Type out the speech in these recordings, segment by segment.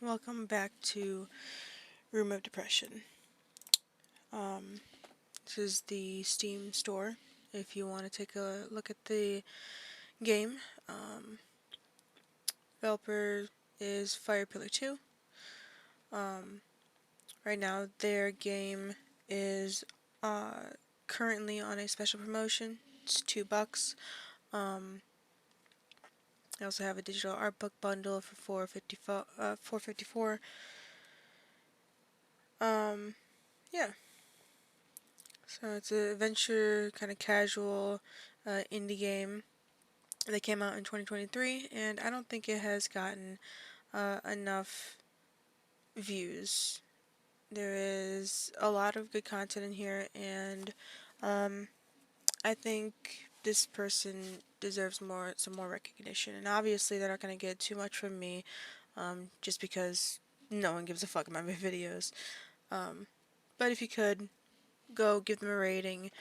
Welcome back to Room of Depression. This is the Steam store. If you want to take a look at the game, developer is Firepillar 2. Right now, their game is currently on a special promotion. It's $2. They also have a digital art book bundle for $4.54. Yeah. So it's an adventure, kind of casual indie game. They came out in 2023, and I don't think it has gotten enough views. There is a lot of good content in here, and I think this person deserves some more recognition. And obviously, they're not going to get too much from me, just because no one gives a fuck about my videos. But if you could, go give them a rating.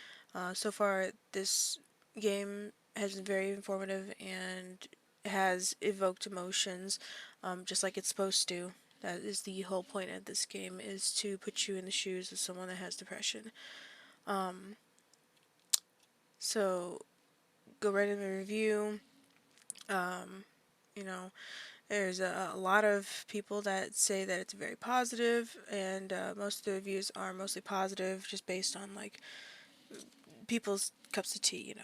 So far, this game has been very informative and has evoked emotions, just like it's supposed to. That is the whole point of this game, is to put you in the shoes of someone that has depression. So go write in the review. You know, there's a lot of people that say that it's very positive, and most of the reviews are mostly positive, just based on like people's cups of tea.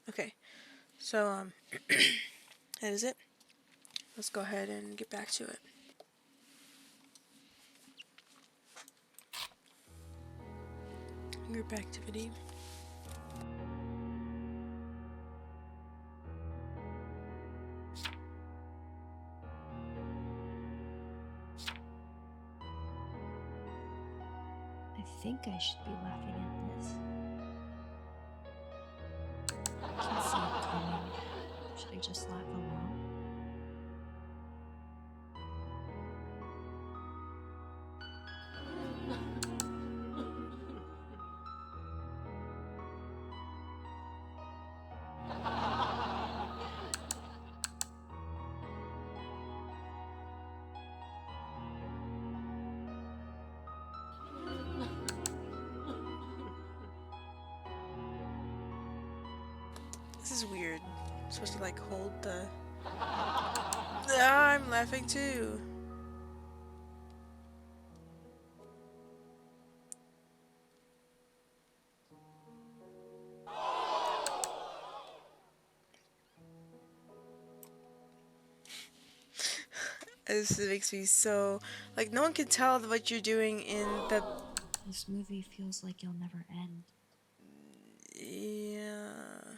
Okay, so that is it. Let's go ahead and get back to it. Group activity. I think I should be laughing at this. I can see it coming. Should I just laugh along? This is weird. I'm supposed to like hold the. Ah, I'm laughing too. This makes me so like no one can tell what you're doing in the. This movie feels like it'll never end. Yeah.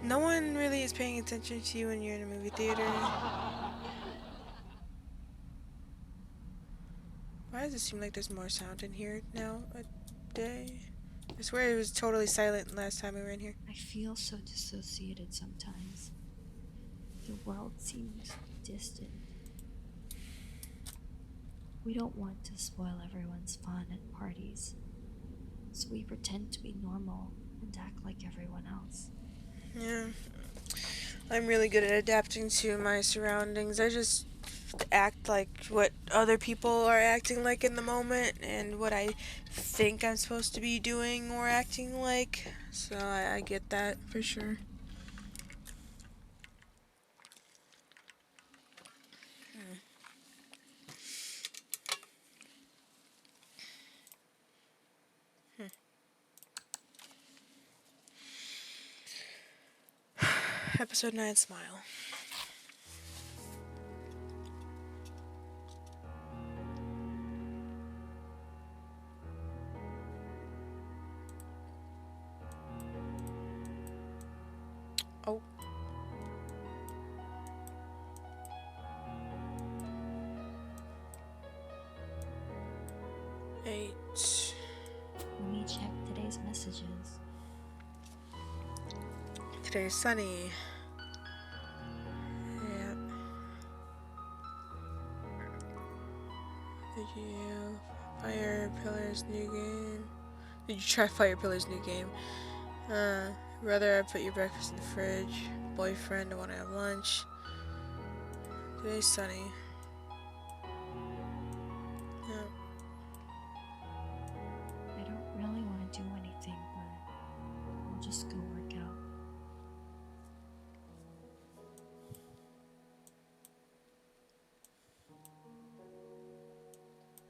No one really is paying attention to you when you're in a movie theater. Why does it seem like there's more sound in here now a day? I swear it was totally silent last time we were in here. I feel so dissociated sometimes. The world seems distant. We don't want to spoil everyone's fun at parties, so we pretend to be normal and act like everyone else. Yeah. I'm really good at adapting to my surroundings. I just act like what other people are acting like in the moment and what I think I'm supposed to be doing or acting like. So I get that for sure. Episode 9, Smile. Oh. Eight. Let me check today's messages. Today's sunny. Yep. Did you Fire Pillar's new game? Did you try Fire Pillar's new game? Rather I put your breakfast in the fridge. Boyfriend, I want to have lunch. Today's sunny. Yep. I don't really want to do anything, but I'll just go work out.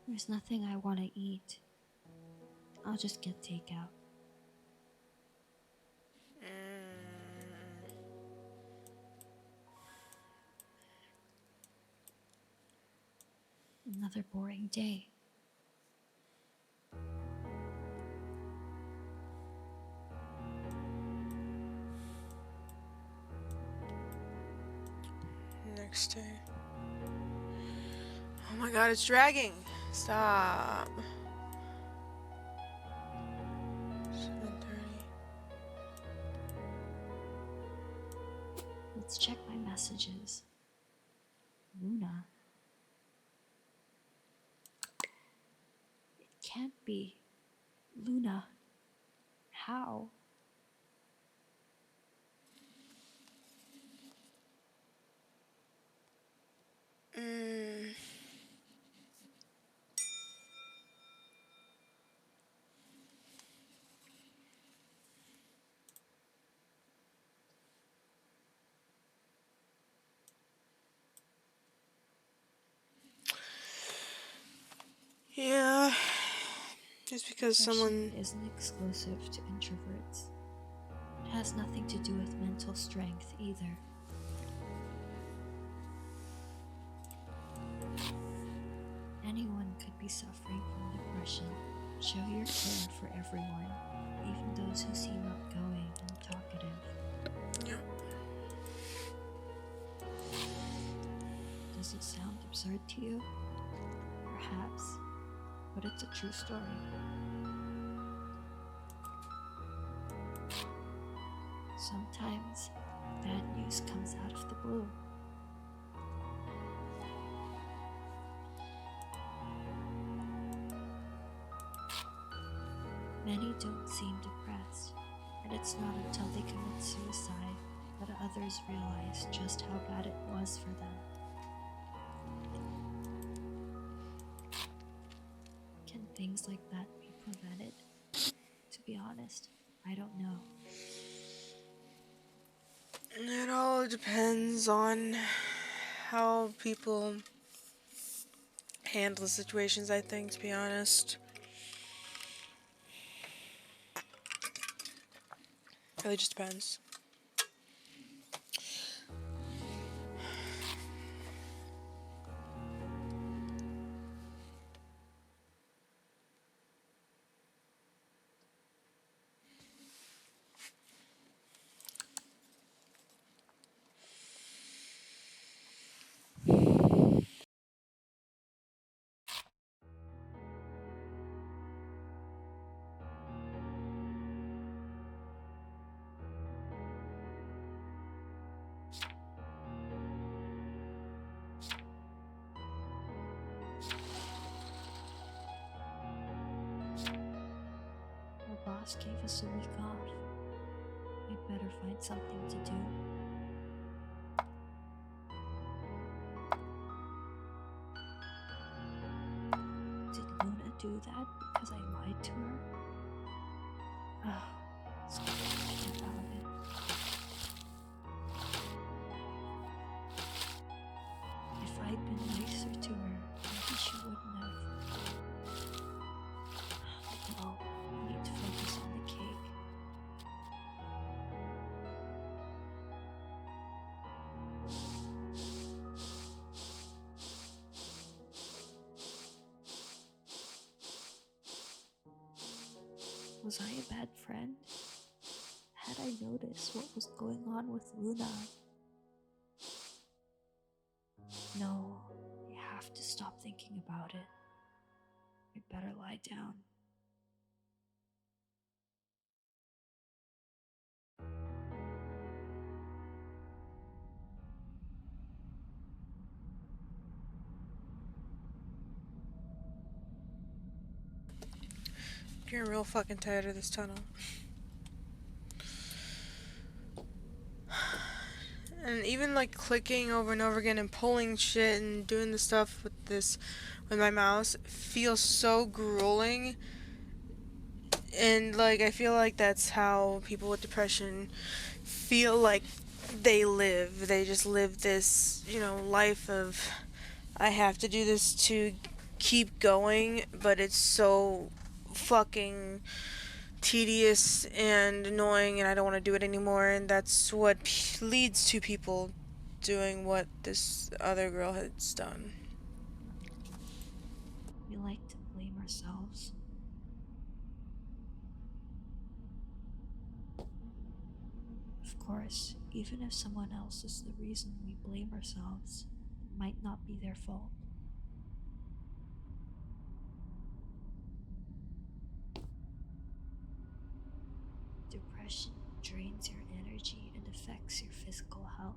There's nothing I want to eat. I'll just get takeout. Another boring day. Next day. Oh my god, it's dragging! Stop. 7:30. Let's check my messages. Luna. It can't be. Luna. How? Yeah. Just because Depression someone... isn't exclusive to introverts. It has nothing to do with mental strength either. Anyone could be suffering from depression. Show your care for everyone, even those who seem outgoing and talkative. Yep. Does it sound absurd to you? Perhaps, but it's a true story. Sometimes bad news comes out of the blue. Many don't seem depressed, and it's not until they commit suicide that others realize just how bad it was for them. Can things like that be prevented? To be honest, I don't know. It all depends on how people handle situations, I think, to be honest. It really just depends. Our boss gave us a week off. We'd better find something to do. Did Luna do that because I lied to her? Ugh, it's good thinking about it. If I'd been nicer to her, maybe she wouldn't have. No, I need to focus on the cake. Was I a bad friend? Had I noticed what was going on with Luna? No, I have to stop thinking about it. I'd better lie down. Getting real fucking tired of this tunnel. And even like clicking over and over again and pulling shit and doing the stuff with my mouse feels so grueling. And like I feel like that's how people with depression feel like they live. They just live this, life of I have to do this to keep going, but it's so fucking tedious and annoying and I don't want to do it anymore, and that's what leads to people doing what this other girl has done. We like to blame ourselves. Of course, even if someone else is the reason we blame ourselves, it might not be their fault. Depression drains your energy and affects your physical health.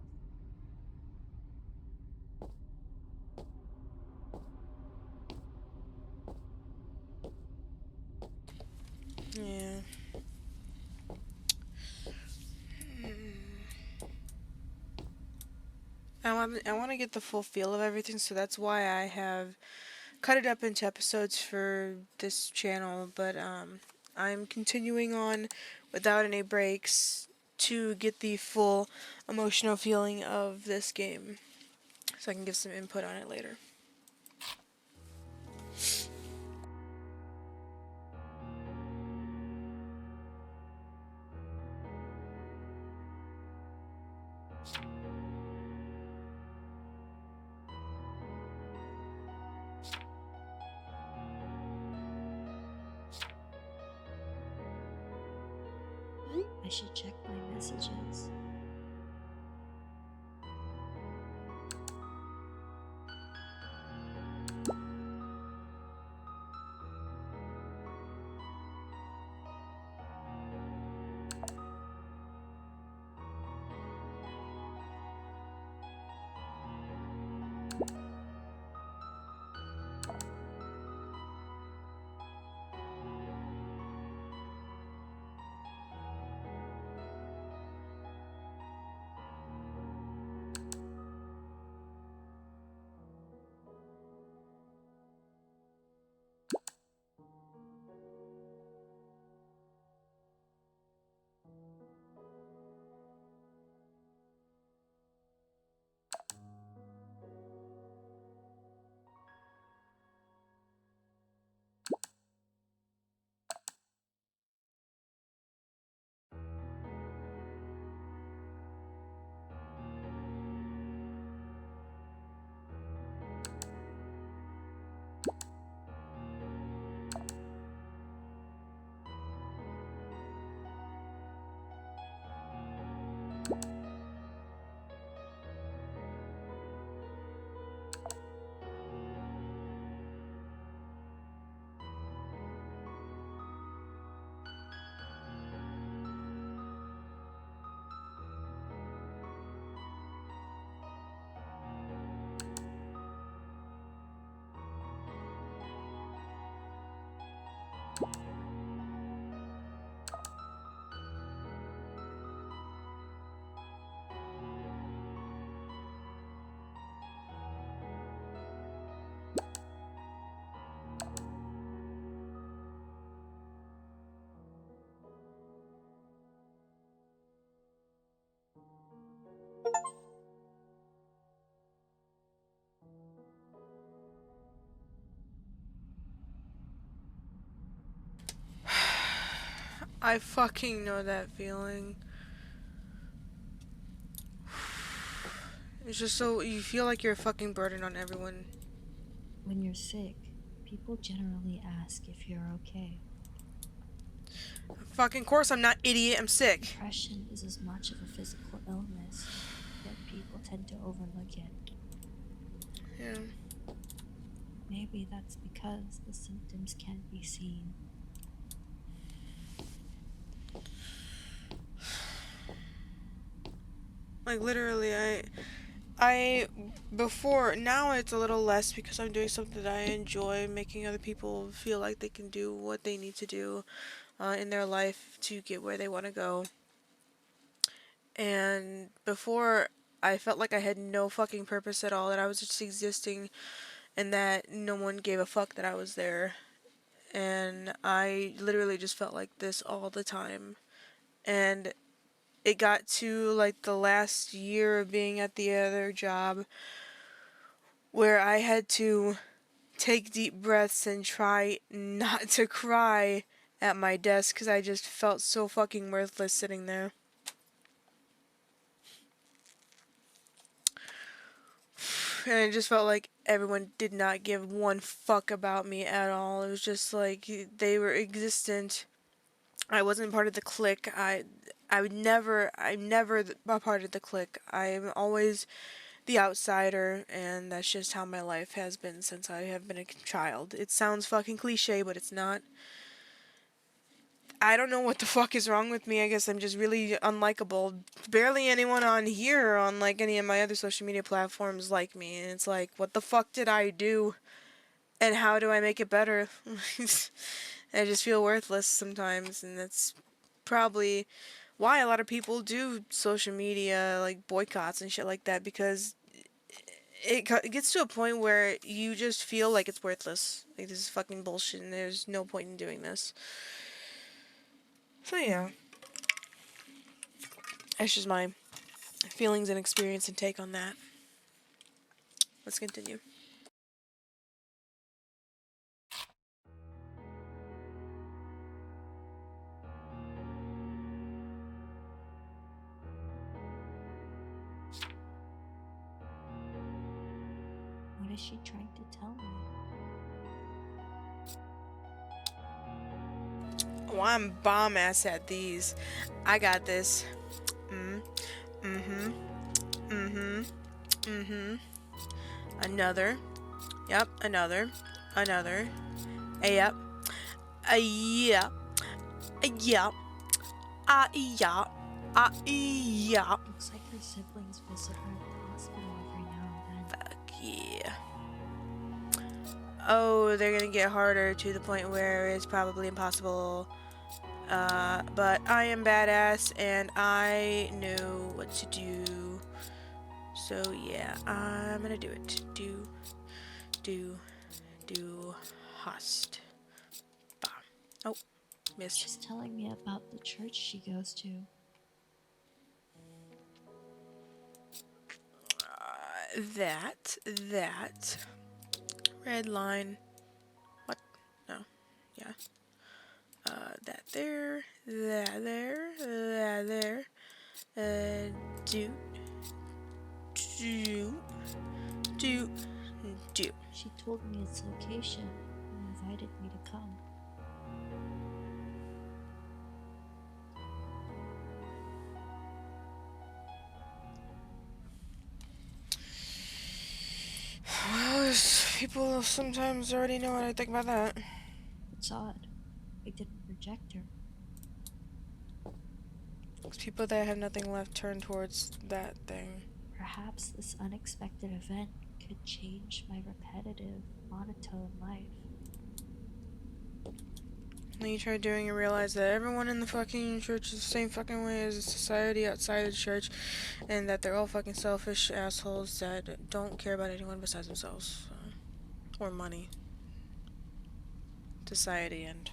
Yeah. I want to get the full feel of everything, so that's why I have cut it up into episodes for this channel, but I'm continuing on without any breaks to get the full emotional feeling of this game so I can give some input on it later. I should check my messages. I fucking know that feeling. It's just so you feel like you're a fucking burden on everyone. When you're sick, people generally ask if you're okay. Fucking course I'm not, idiot. I'm sick. Depression is as much of a physical illness, yet people tend to overlook it. Yeah. Maybe that's because the symptoms can't be seen. Like literally, I before now it's a little less because I'm doing something that I enjoy, making other people feel like they can do what they need to do in their life to get where they want to go. And before I felt like I had no fucking purpose at all, that I was just existing, and that no one gave a fuck that I was there. And I literally just felt like this all the time. And it got to like the last year of being at the other job where I had to take deep breaths and try not to cry at my desk because I just felt so fucking worthless sitting there. And it just felt like everyone did not give one fuck about me at all. It was just like they were existent. I wasn't part of the clique. I'm never a part of the clique. I'm always the outsider, and that's just how my life has been since I have been a child. It sounds fucking cliche, but it's not. I don't know what the fuck is wrong with me. I guess I'm just really unlikable. Barely anyone on here or on like any of my other social media platforms like me. And it's like, what the fuck did I do? And how do I make it better? I just feel worthless sometimes, and that's probably why a lot of people do social media like boycotts and shit like that, because it gets to a point where you just feel like it's worthless. Like, this is fucking bullshit and there's no point in doing this. So yeah, that's just my feelings and experience and take on that. Let's continue. What is she trying to tell me? Oh, I'm bomb ass at these. I got this. Mm-hmm. Mm-hmm. Mm-hmm. Another. Yep. Another. Another. Yep. Yep. Yep. Yeah. Yeah. Looks like her siblings visit her at the hospital every now and then. Fuck yeah. Oh, they're gonna get harder to the point where it's probably impossible. But I am badass and I know what to do. So yeah, I'm gonna do it. Do, host. Bah. Oh, missed. She's telling me about the church she goes to. That. Red line. What? No. Yeah. That there. That there. That there. Do. Do. She told me its location and invited me to come. Well, people sometimes already know what I think about that. It's odd. I didn't reject her. It's people that have nothing left turn towards that thing. Perhaps this unexpected event could change my repetitive, monotone life. Then you try doing and realize that everyone in the fucking church is the same fucking way as the society outside of the church, and that they're all fucking selfish assholes that don't care about anyone besides themselves. Or money. Society and...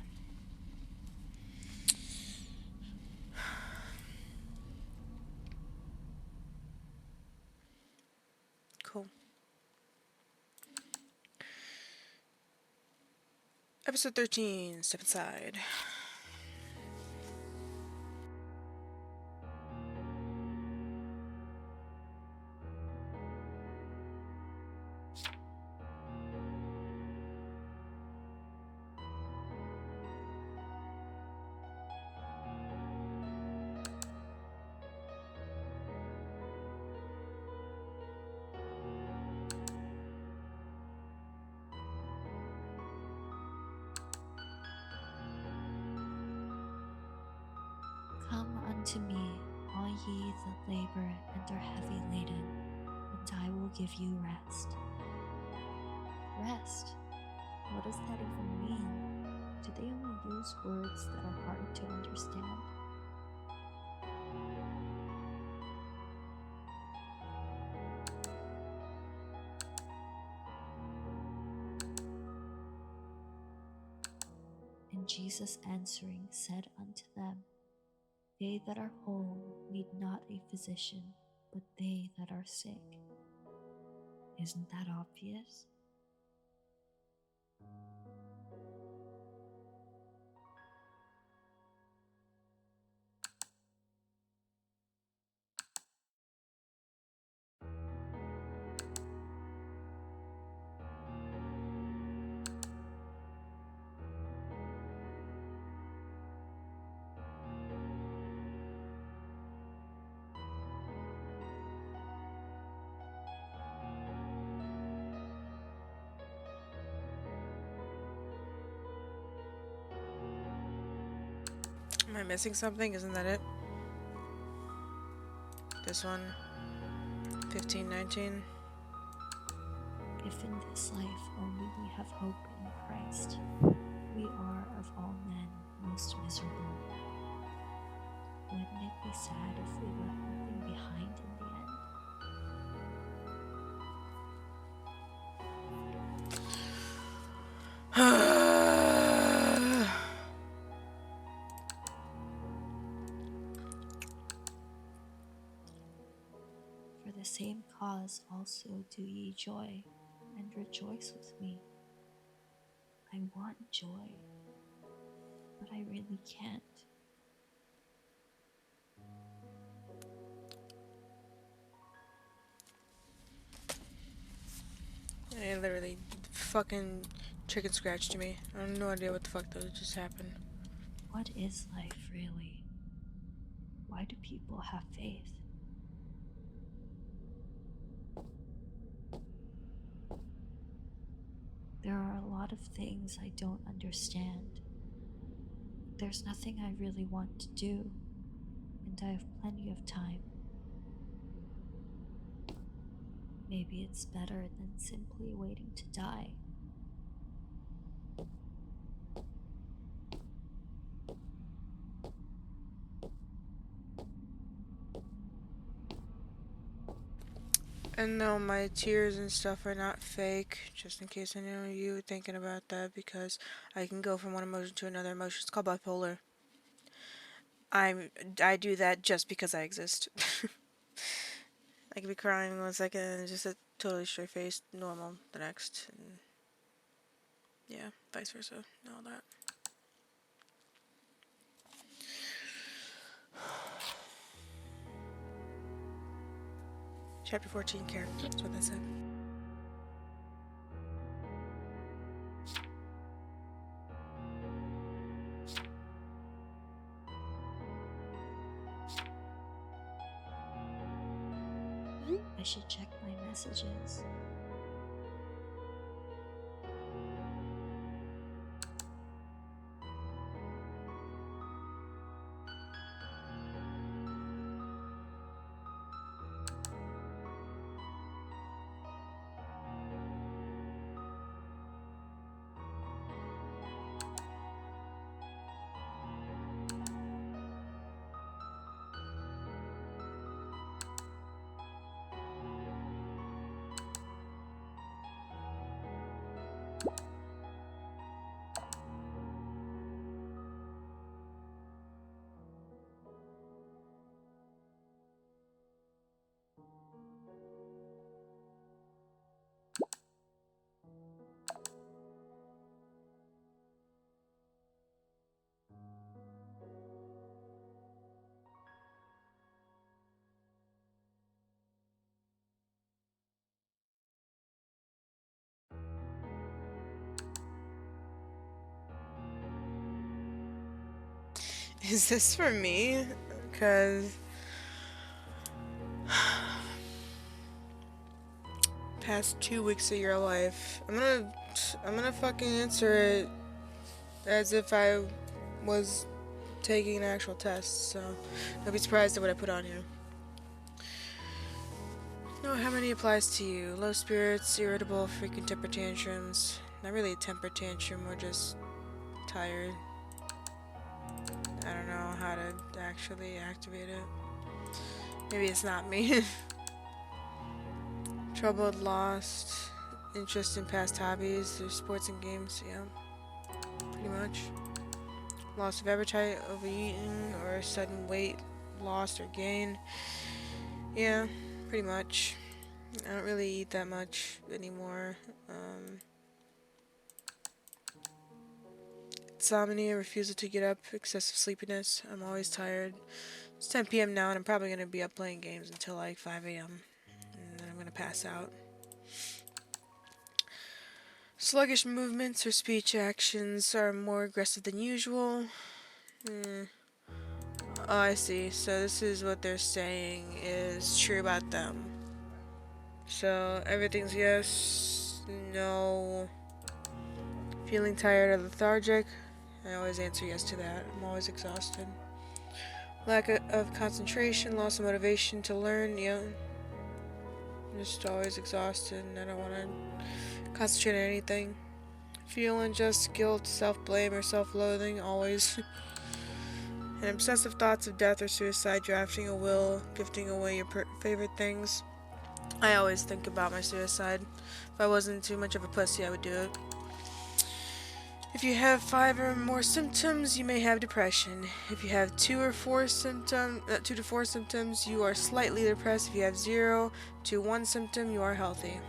Cool. Episode 13, Step Inside. Come unto me, all ye that labor and are heavy laden, and I will give you rest. Rest? What does that even mean? Do they only use words that are hard to understand? And Jesus answering said unto them, They that are whole need not a physician, but they that are sick. Isn't that obvious? Am I missing something? Isn't that it? This one? 1519? If in this life only we have hope in Christ, we are of all men most miserable. Wouldn't it be sad if we left nothing behind in the Hmm. For the same cause also do ye joy, and rejoice with me. I want joy, but I really can't. It literally fucking chicken scratched me. I have no idea what the fuck that just happened. What is life really? Why do people have faith? There are a lot of things I don't understand. There's nothing I really want to do, and I have plenty of time. Maybe it's better than simply waiting to die. And no, my tears and stuff are not fake, just in case any of you thinking about that, because I can go from one emotion to another emotion. It's called bipolar. I do that just because I exist. I could be crying 1 second and just a totally straight face, normal the next, and yeah, vice versa, and all that. Chapter 14, character. That's what they said. I should check my messages. Is this for me? Because past 2 weeks of your life, I'm gonna fucking answer it as if I was taking an actual test. So don't be surprised at what I put on here. No, how many applies to you? Low spirits, irritable, frequent temper tantrums. Not really a temper tantrum, we're just tired. I don't know how to actually activate it. Maybe it's not me. Troubled, lost, interest in past hobbies, or sports and games, yeah. Pretty much. loss of appetite, overeating, or sudden weight loss or gain. Yeah, pretty much. I don't really eat that much anymore. Insomnia, refusal to get up, excessive sleepiness. I'm always tired. It's 10 p.m. now, and I'm probably going to be up playing games until like 5 a.m. And then I'm going to pass out. Sluggish movements or speech actions are more aggressive than usual. Oh, I see. So this is what they're saying is true about them. So everything's yes, no. Feeling tired or lethargic. I always answer yes to that. I'm always exhausted. Lack of concentration, loss of motivation to learn. Yeah, I'm just always exhausted and I don't want to concentrate on anything. Feel unjust guilt, self-blame, or self-loathing. Always. And obsessive thoughts of death or suicide, drafting a will, gifting away your favorite things. I always think about my suicide. If I wasn't too much of a pussy, I would do it. If you have 5 or more symptoms, you may have depression. If you have 2 to 4 symptoms, you are slightly depressed. If you have 0 to 1 symptom, you are healthy.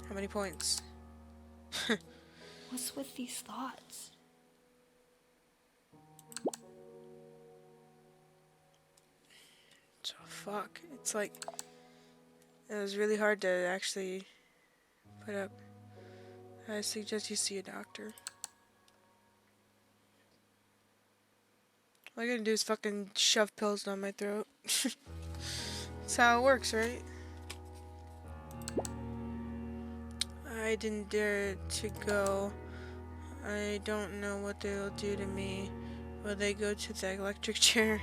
How many points? What's with these thoughts? So fuck. It's like it was really hard to actually put up. I suggest you see a doctor. All I gotta do is fucking shove pills down my throat. That's how it works, right? I didn't dare to go. I don't know what they will do to me. Will they go to the electric chair?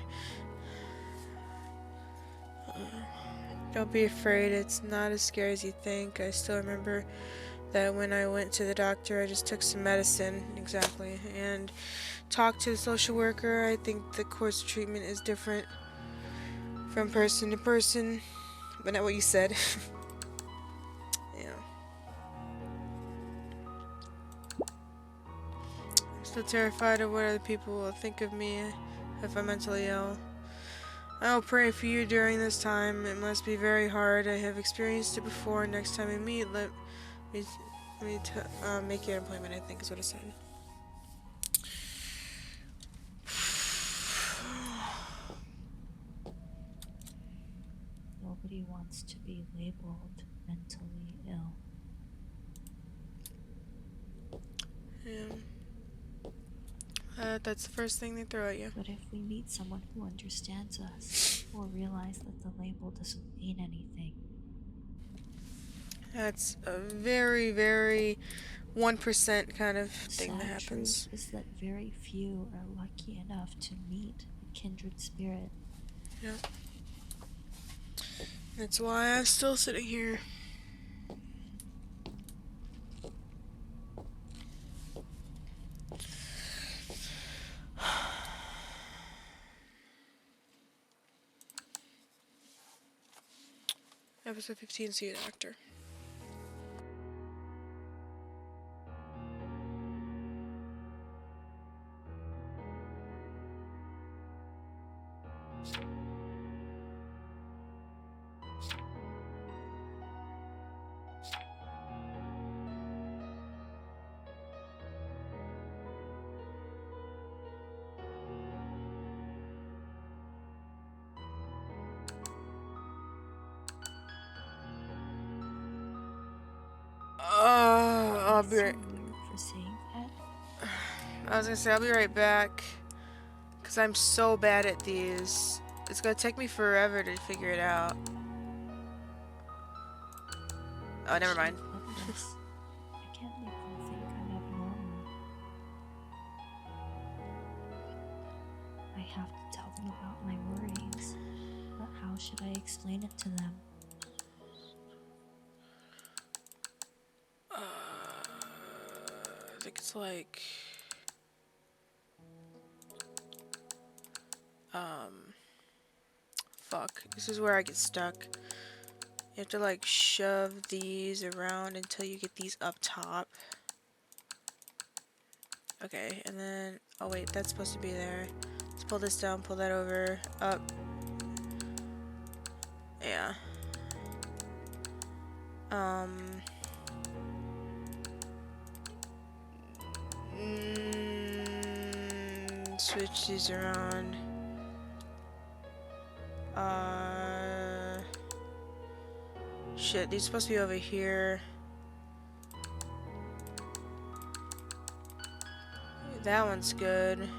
Don't be afraid, it's not as scary as you think. I still remember that when I went to the doctor, I just took some medicine, exactly, and talked to the social worker. I think the course of treatment is different from person to person, but not what you said. Yeah. I'm still terrified of what other people will think of me if I'm mentally ill. I will pray for you during this time. It must be very hard. I have experienced it before. Next time we meet, let me make your appointment, I think is what it said. Nobody wants to be labeled mentally ill. Yeah. That's the first thing they throw at you. But if we meet someone who understands us, we'll realize that the label doesn't mean anything. That's a very, very 1% kind of The thing that sad truth happens. is that very few are lucky enough to meet a kindred spirit. Yeah. That's why I'm still sitting here. Episode 15, see a doctor. I'll Am I be so right. weird for saying that? I was gonna say I'll be right back, cause I'm so bad at these. It's gonna take me forever to figure it out. Oh, never Should I mind. tell them this? I can't make them think I'm abnormal. I have to tell them about my worries, but how should I explain it to them? I think it's like, fuck. This is where I get stuck. You have to like shove these around until you get these up top. Okay, and then, oh wait, that's supposed to be there. Let's pull this down, pull that over, up. Yeah. Switch these around. Shit, these are supposed to be over here. That one's good.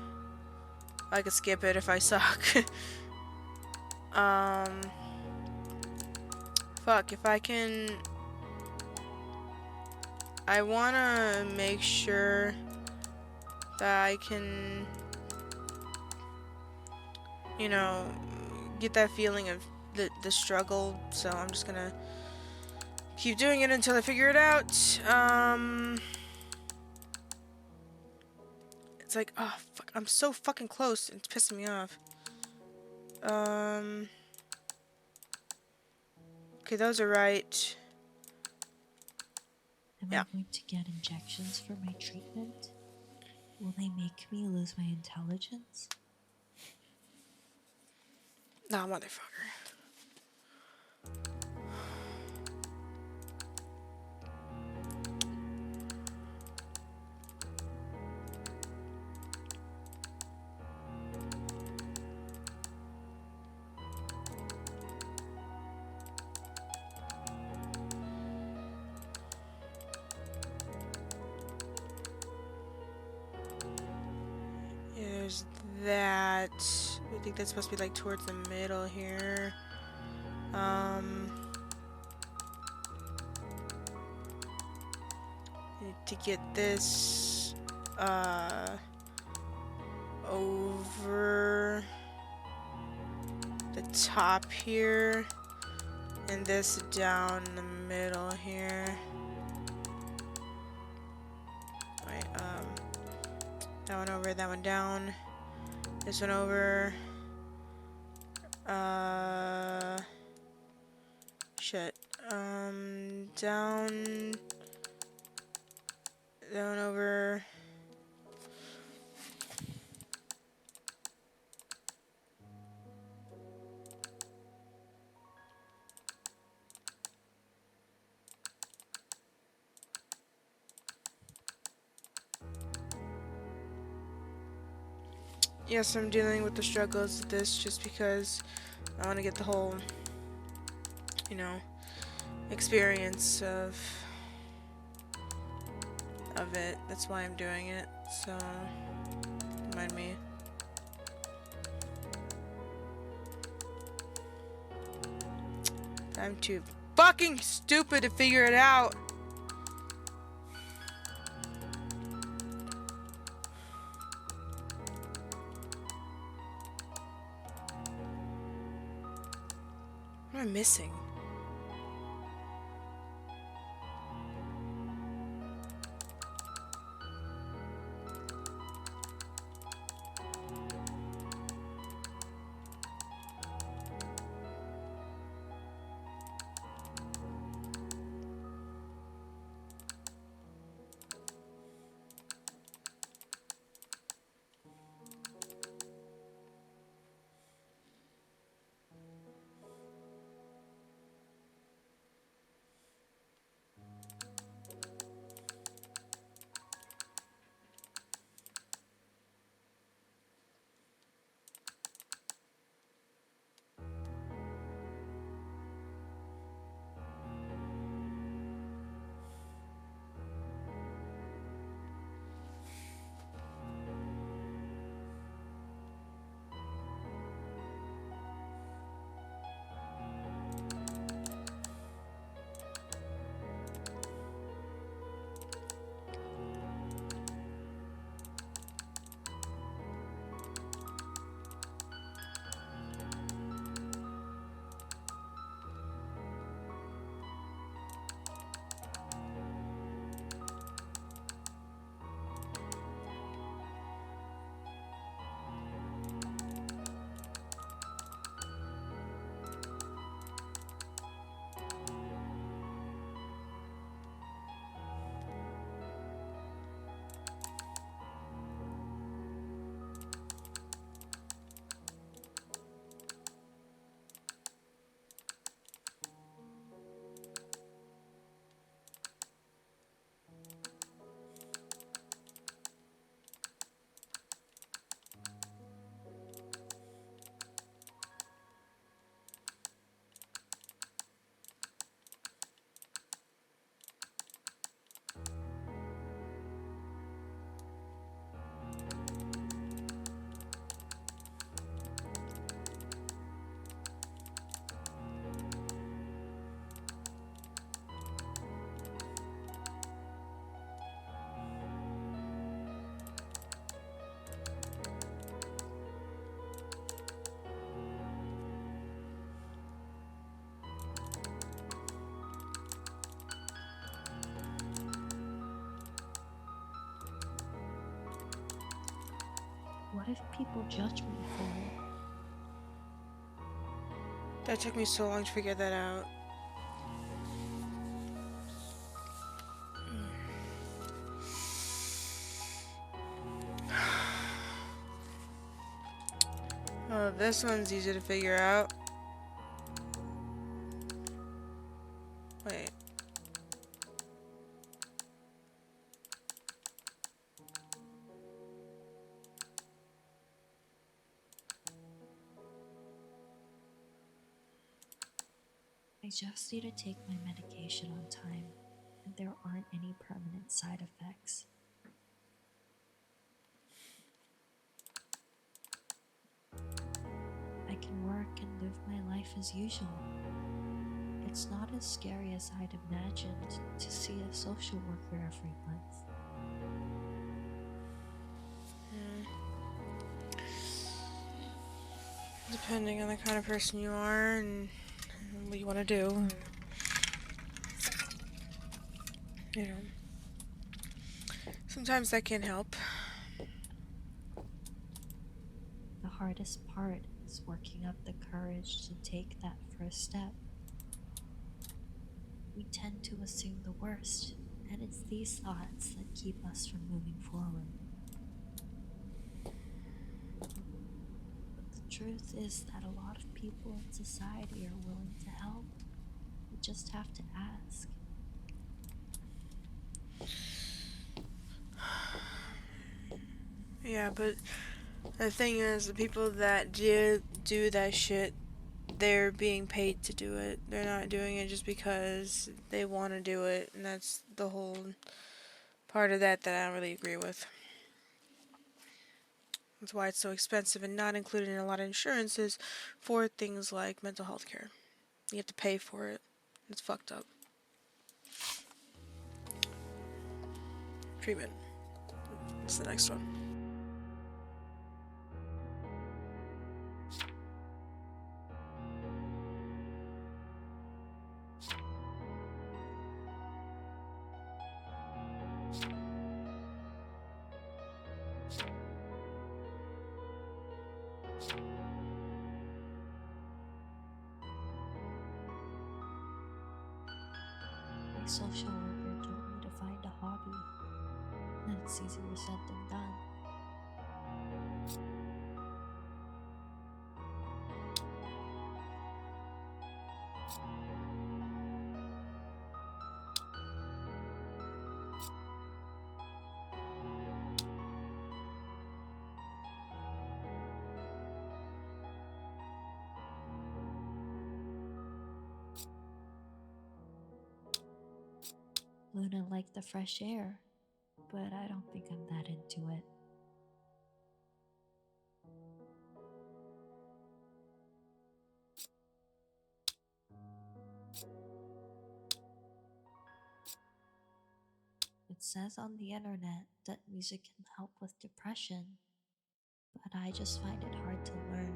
I could skip it if I suck. Fuck, if I can... I wanna make sure that I can, you know, get that feeling of the struggle, so I'm just gonna keep doing it until I figure it out. It's like, oh, fuck, I'm so fucking close, it's pissing me off. Okay, those are right. Am Yeah. I going to get injections for my treatment? Will they make me lose my intelligence? Nah, motherfucker. There's that. I think that's supposed to be like towards the middle here. Need to get this over the top here, and this down the middle here. Wait, that one over, that one down, this one over. Shit. Down, that one over. Yes, I'm dealing with the struggles of this just because I want to get the whole, you know, experience of it. That's why I'm doing it. So, don't mind me. I'm too fucking stupid to figure it out. What am I missing? What if people judge me for it? That took me so long to figure that out. Oh, this one's easy to figure out. Wait. I just need to take my medication on time, and there aren't any permanent side effects. I can work and live my life as usual. It's not as scary as I'd imagined to see a social worker every month. Depending on the kind of person you are and what you want to do. You know. Sometimes that can help. The hardest part is working up the courage to take that first step. We tend to assume the worst, and it's these thoughts that keep us from moving forward. But the truth is that a lot of people in society are willing to help. We just have to ask. Yeah, but the thing is, the people that do that shit, they're being paid to do it. They're not doing it just because they want to do it, and that's the whole part of that I don't really agree with. That's why it's so expensive and not included in a lot of insurances for things like mental health care. You have to pay for it. It's fucked up. Treatment. It's the next one. My social worker told me to find a hobby. It's easier said than done. Luna liked the fresh air, but I don't think I'm that into it. It says on the internet that music can help with depression, but I just find it hard to learn.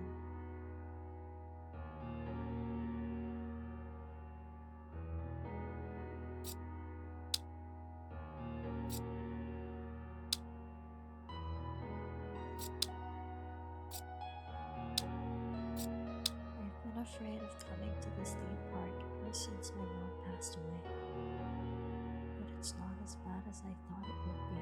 I've been afraid of coming to this theme park ever since my mom passed away, but it's not as bad as I thought it would be.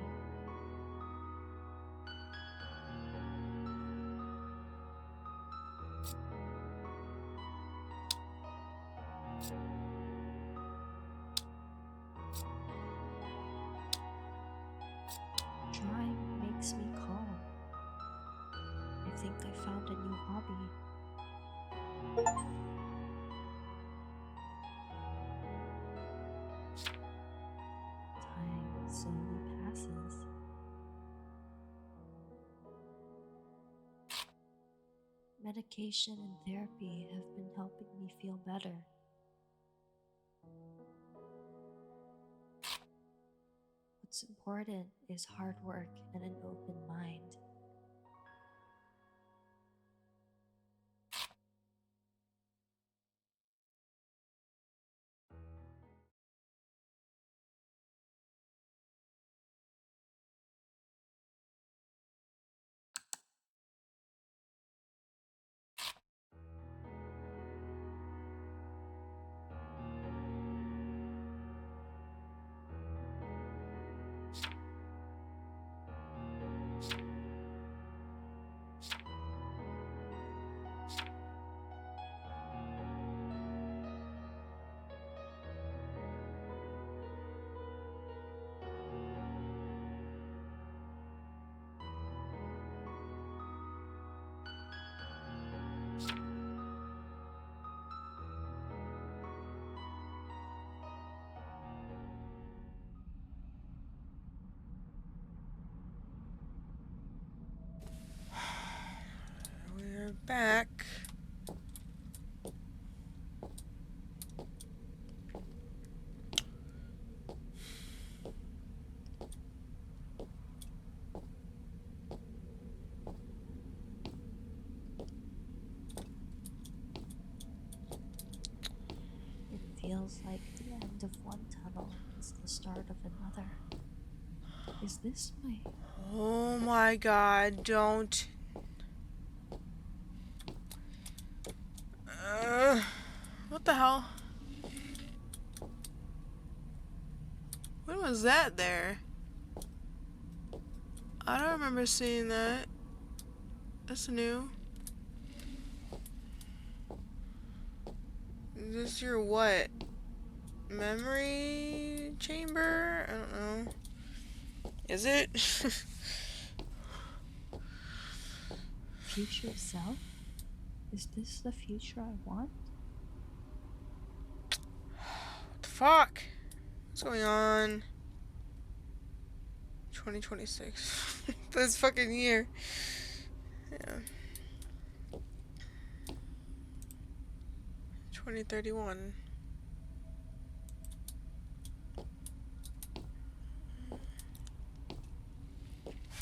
Drawing makes me calm. I think I found a new hobby. Time slowly passes. Medication and therapy have been helping me feel better. What's important is hard work and an open mind. feels like the end of one tunnel is the start of another. Is this my... Oh my god, don't. What the hell? When was that there? I don't remember seeing that. That's new. Is this your what? Memory chamber? I don't know. Is it? future self? Is this the future I want? What the fuck? What's going on? 2026. This fucking year. Yeah. 2031.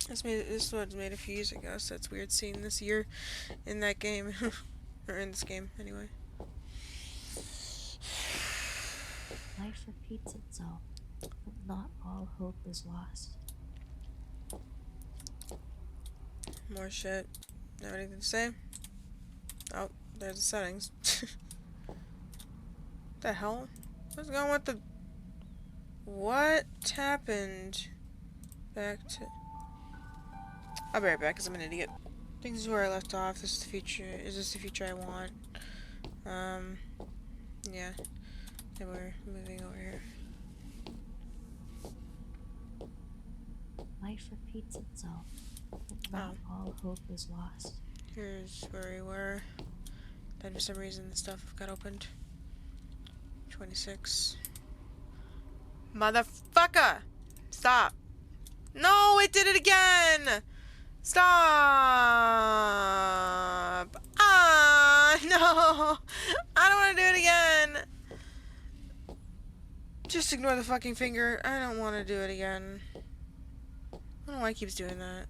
This was made a few years ago, so it's weird seeing this year in that game. Or in this game, anyway. Life repeats itself, but not all hope is lost. More shit. Have anything to say? Oh, there's the settings. What the hell? What's going on with the... What happened? Back to... I'll be right back because I'm an idiot. I think this is where I left off. This is the future. Is this the future I want? Yeah. Then we're moving over here. Life repeats itself, but not all hope is lost. Here's where we were. Then for some reason the stuff got opened. 26. Motherfucker! Stop! No, it did it again! Stop! Ah, no! I don't want to do it again! Just ignore the fucking finger. I don't want to do it again. I don't know why it keeps doing that.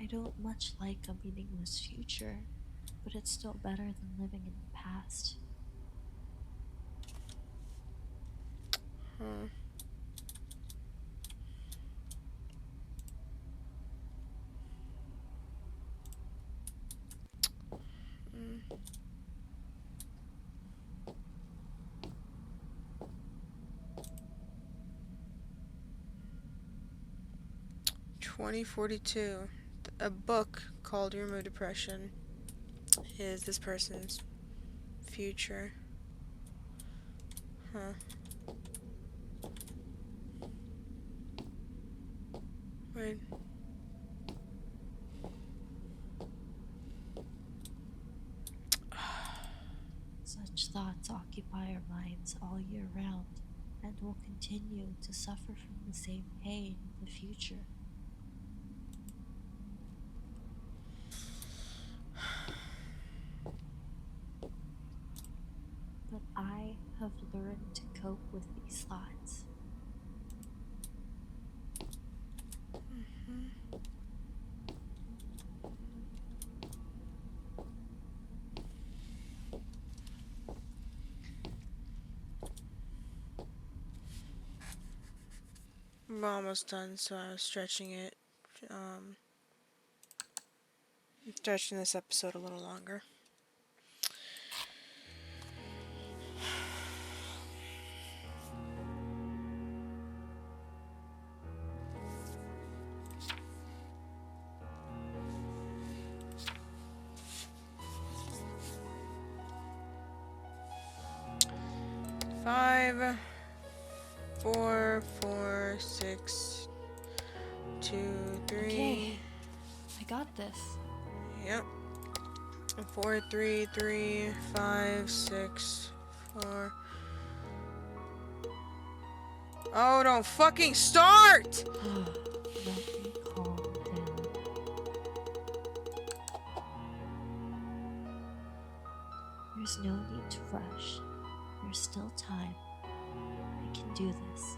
I don't much like a meaningless future, but it's still better than living in the past. Huh. 2042. A book called Remove Depression is this person's future. Huh. Wait. Such thoughts occupy our minds all year round, and will continue to suffer from the same pain in the future. But I have learned to cope with these thoughts. We're almost done, so I was stretching it. Stretching this episode a little longer. Five, four, 6, 2, 3. Okay, I got this. Yep. 4, 3, 3, 5, 6, 4. Oh, don't fucking start! Let me calm down. There's no need to rush. There's still time. I can do this.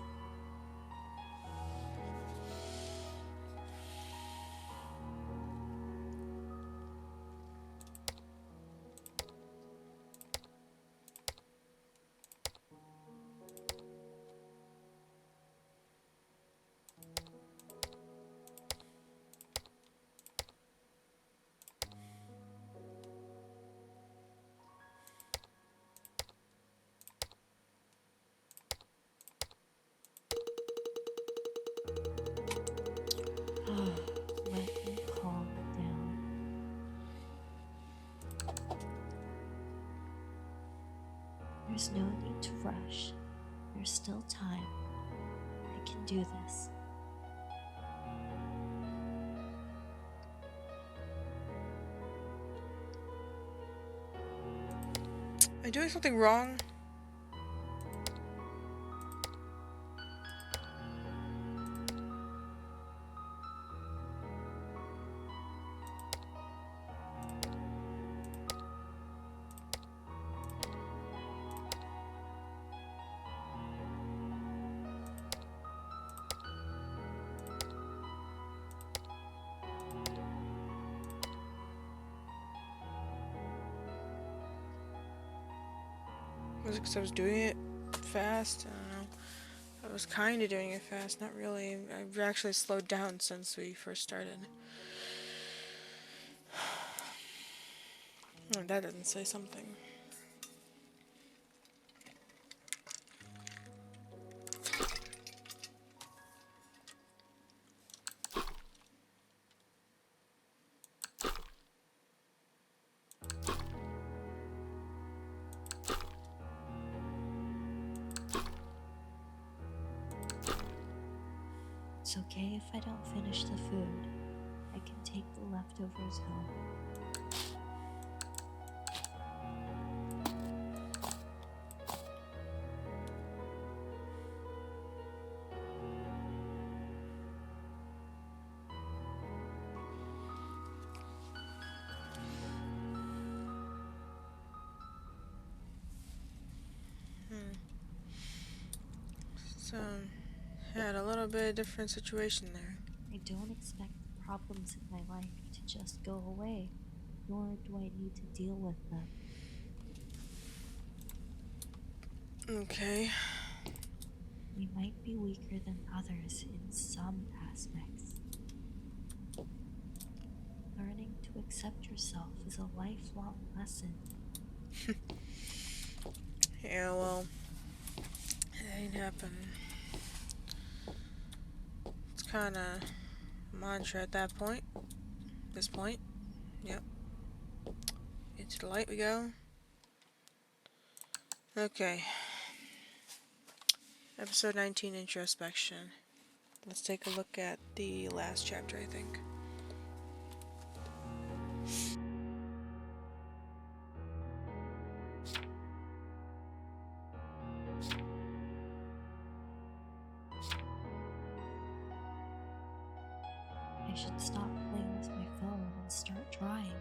Let me calm down. There's no need to rush. There's still time. I can do this. Am I doing something wrong? Was it because I was doing it fast? I don't know. I was kind of doing it fast, not really. I've actually slowed down since we first started. Oh, that doesn't say something. It's okay if I don't finish the food. I can take the leftovers home. So, had a little bit different situation there. I don't expect the problems in my life to just go away, nor do I need to deal with them. Okay. We might be weaker than others in some aspects. Learning to accept yourself is a lifelong lesson. Yeah, well, it ain't happened. It's kind of mantra at that point. This point. Yep. Into the light we go. Okay. Episode 19, Introspection. Let's take a look at the last chapter, I think. I should stop playing with my phone and start drawing.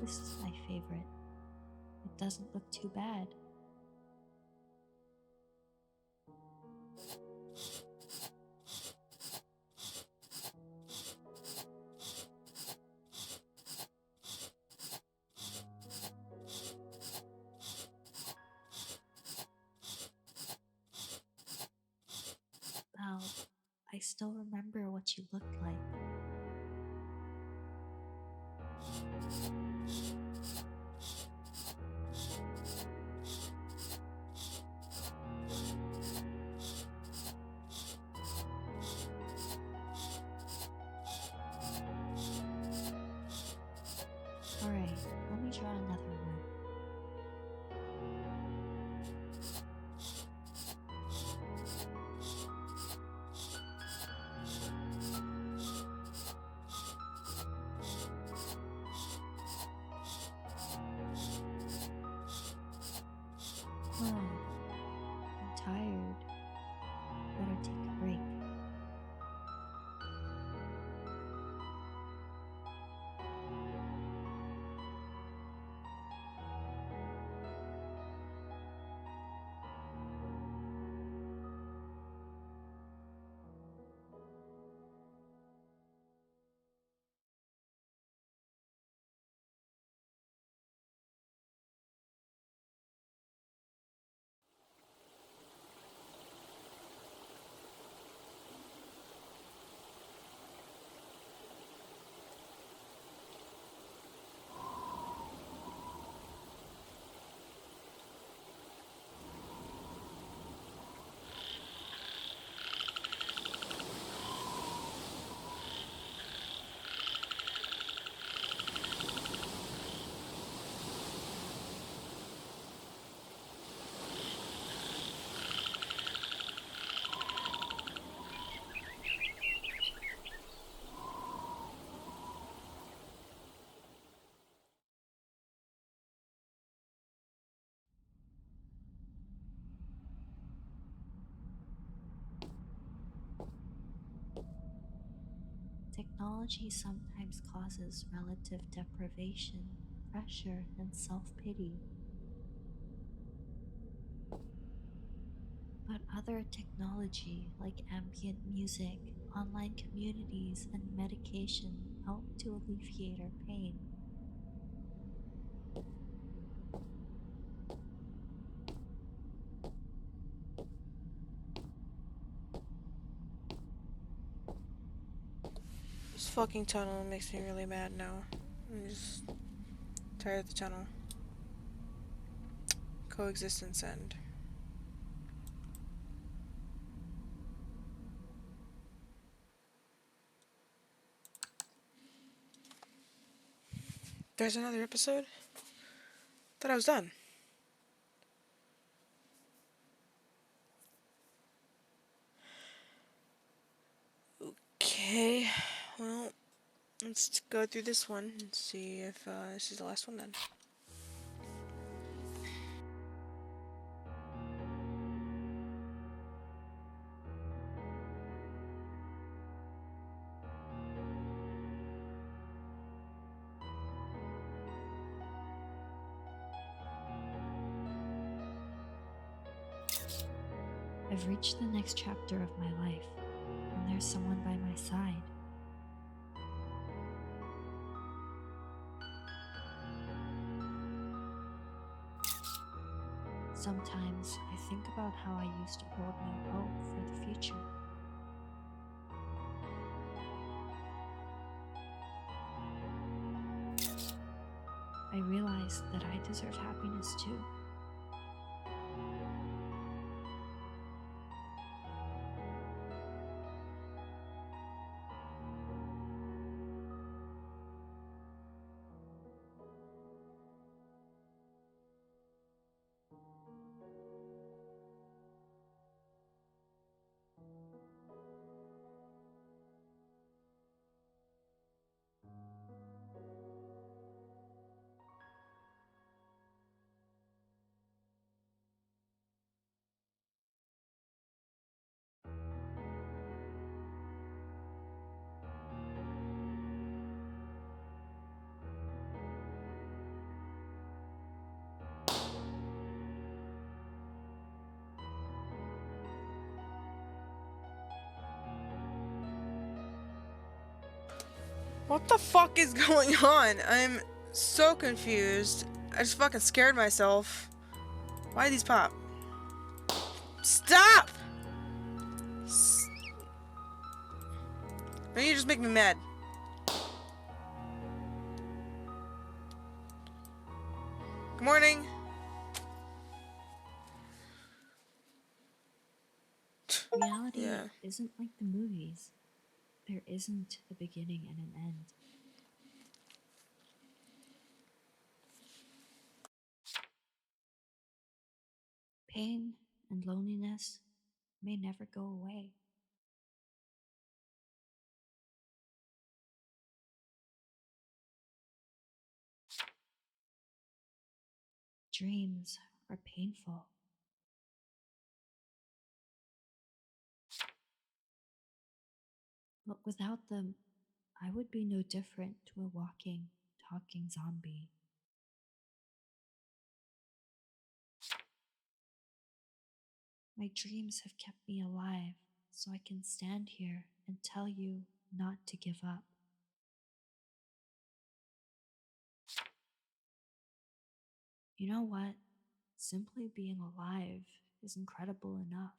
This is my favorite. It doesn't look too bad. Well, I still remember what you looked like. Technology sometimes causes relative deprivation, pressure, and self pity. But other technology like ambient music, online communities, and medication help to alleviate our pain. This fucking tunnel makes me really mad now. I'm just tired of the tunnel. Coexistence end. There's another episode? Thought I was done. Okay, well, let's go through this one and see if this is the last one then. I've reached the next chapter of my life, and there's someone by my side. Sometimes I think about how I used to hold no hope for the future. I realize that I deserve happiness too. What the fuck is going on? I'm so confused. I just fucking scared myself. Why did these pop? Stop! Maybe you just make me mad. Good morning. Reality Yeah. isn't like the movies. There isn't a beginning and an end. Pain and loneliness may never go away. Dreams are painful, but without them, I would be no different to a walking, talking zombie. My dreams have kept me alive, so I can stand here and tell you not to give up. You know what? Simply being alive is incredible enough.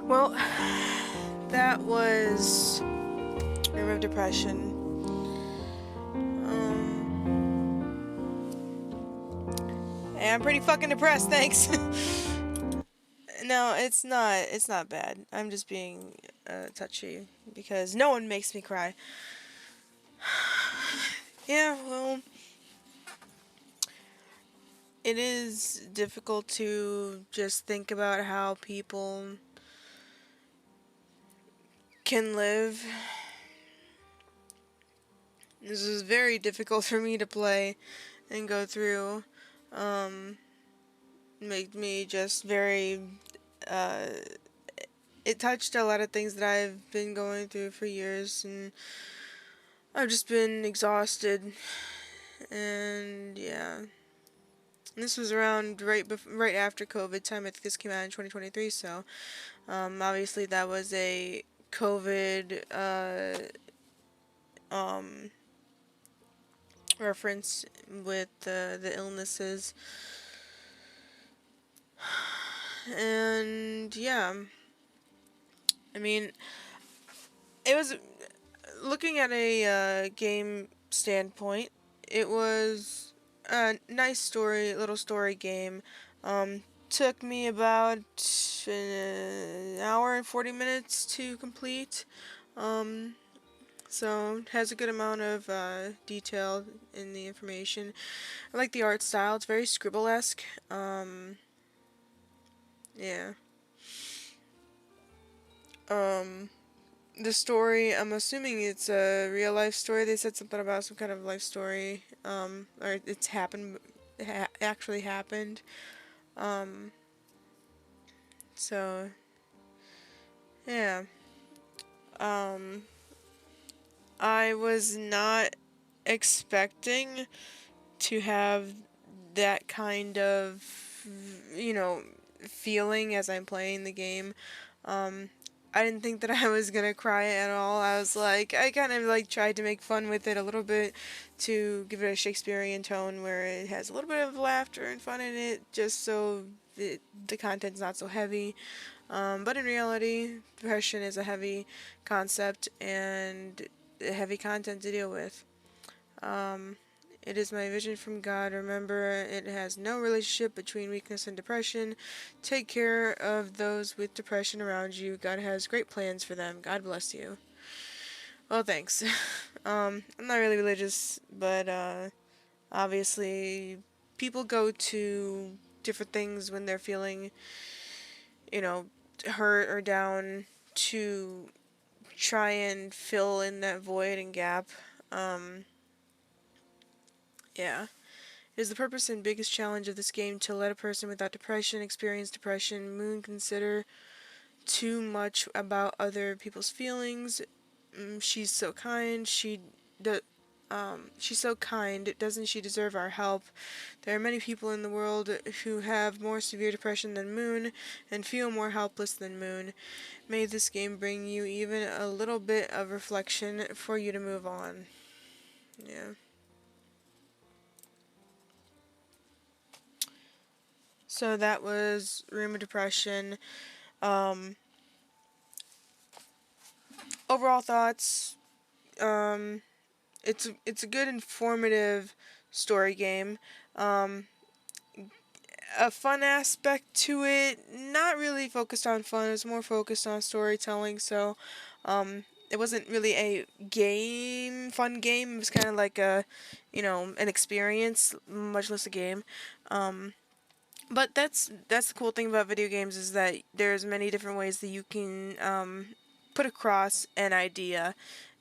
Well, that was Remove Depression. And I'm pretty fucking depressed, thanks. No, it's not. It's not bad. I'm just being touchy because no one makes me cry. Yeah, well, it is difficult to just think about how people can live. This is very difficult for me to play and go through. Um, Made me just very, uh, it touched a lot of things that I've been going through for years, and I've just been exhausted, and yeah. And this was around right after COVID time. I think this came out in 2023, so obviously that was a COVID reference with the illnesses, and yeah, I mean, it was looking at a game standpoint. It was a nice story, little story game. Took me about an hour and 40 minutes to complete. Um, so it has a good amount of detail in the information. I like the art style. It's very scribble-esque. Yeah. Um, the story, I'm assuming it's a real life story. They said something about some kind of life story, or it's happened, actually happened. Um, so yeah. Um, I was not expecting to have that kind of, you know, feeling as I'm playing the game. Um, I didn't think that I was gonna cry at all. I was like, I kind of like tried to make fun with it a little bit to give it a Shakespearean tone where it has a little bit of laughter and fun in it, just so the content's not so heavy. But in reality, depression is a heavy concept and a heavy content to deal with. Um, it is my vision from God. Remember, it has no relationship between weakness and depression. Take care of those with depression around you. God has great plans for them. God bless you. Well, thanks. I'm not really religious, but obviously, people go to different things when they're feeling, you know, hurt or down to try and fill in that void and gap. Um, yeah. It is the purpose and biggest challenge of this game to let a person without depression experience depression. Moon consider too much about other people's feelings. She's so kind. She's so kind. Doesn't she deserve our help? There are many people in the world who have more severe depression than Moon and feel more helpless than Moon. May this game bring you even a little bit of reflection for you to move on. Yeah. So that was Room of Depression. Um, Overall thoughts. Um, it's a good informative story game. Um, a fun aspect to it, not really focused on fun. It was more focused on storytelling. So, it wasn't really a fun game. It was kind of like an experience, much less a game. Um, but that's the cool thing about video games is that there's many different ways that you can put across an idea,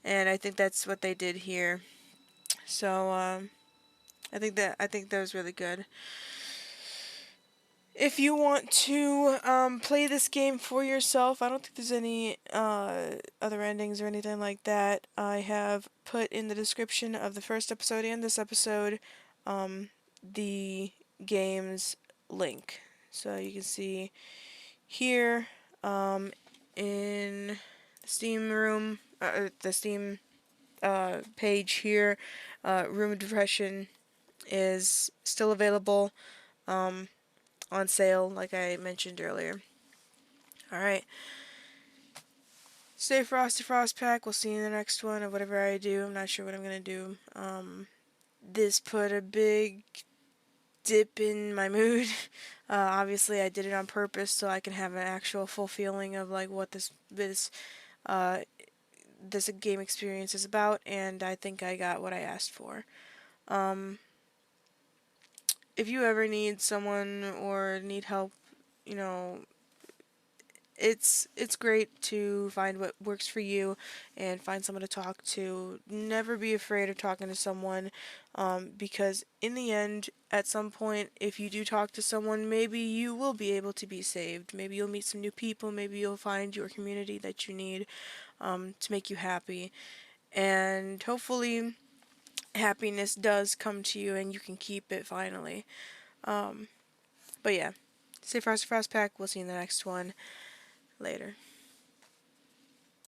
and I think that's what they did here. So I think that was really good. If you want to play this game for yourself, I don't think there's any other endings or anything like that. I have put in the description of the first episode and this episode the game's link. So you can see here in the Steam room, the Steam page here, Room of Depression is still available on sale, like I mentioned earlier. Alright. Stay frosty, Frostpack. We'll see you in the next one, or whatever I do. I'm not sure what I'm going to do. This put a big dip in my mood. Obviously, I did it on purpose so I can have an actual full feeling of like what uh, this game experience is about, and I think I got what I asked for. Um, if you ever need someone or need help, you know, it's great to find what works for you and find someone to talk to. Never be afraid of talking to someone, because in the end, at some point, if you do talk to someone, maybe you will be able to be saved. Maybe you'll meet some new people. Maybe you'll find your community that you need, to make you happy. And hopefully, happiness does come to you and you can keep it finally. Um, but yeah, stay fast, fast pack. We'll see you in the next one. Later.